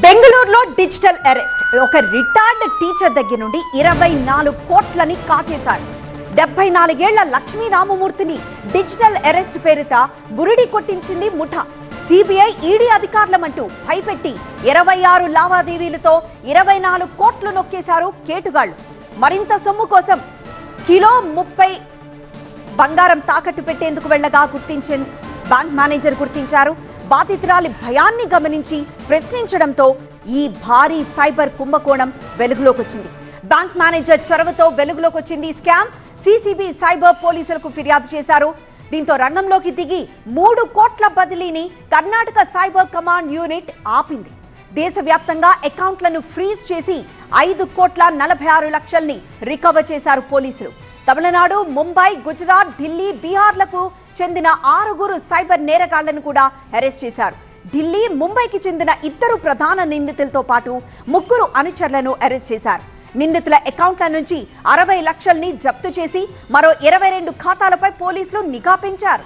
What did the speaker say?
బెంగళూరులో digital arrest. ఒక retired teacher దగ్గర నుండి 24 కోట్లని కాజేశారు. 74 ఏళ్ల లక్ష్మీ రామమూర్తిని డిజిటల్ అరెస్ట్ పేరిట బురిడి కొట్టించింది ముఠా. సిబిఐ ఈడీ అధికారులమంటూ భయపెట్టి 26 లావాదేవీలతో 24 కోట్లు నొక్కేశారు కేటుగాళ్లు. మరింత సొమ్ము కోసం కిలో 30 బంగారం తాకట్టు పెట్టేందుకు వెళ్లగా బ్యాంక్ మేనేజర్ గుర్తించారు. బాధితురాలి భయాన్ని గమనించి ప్రశ్నించడంతో ఈ భారీ సైబర్ కుంభకోణం వెలుగులోకి వచ్చింది. బ్యాంక్ మేనేజర్ చొరవతో వెలుగులోకి వచ్చింది స్కామ్. సిసిబి సైబర్ పోలీసులకు ఫిర్యాదు చేశారు. దీంతో రంగంలోకి దిగి 3 కోట్ల బదిలీని కర్ణాటక సైబర్ కమాండ్ యూనిట్ ఆపింది. దేశవ్యాప్తంగా అకౌంట్లను ఫ్రీజ్ చేసి 5 కోట్ల 46 లక్షల్ని రికవర్ చేశారు పోలీసులు. తమిళనాడు, ముంబై, గుజరాత్, ఢిల్లీ, బీహార్లకు చెందిన 6 సైబర్ నేరగాళ్లను కూడా అరెస్ట్ చేశారు. ఢిల్లీ, ముంబైకి చెందిన 2 ప్రధాన నిందితులతో పాటు 3 అనుచరులను అరెస్ట్ చేశారు. నిందితుల అకౌంట్ల నుంచి 60 లక్షల్ని జప్తు చేసి మరో 22 ఖాతాలపై పోలీసులు నిఘా పెంచారు.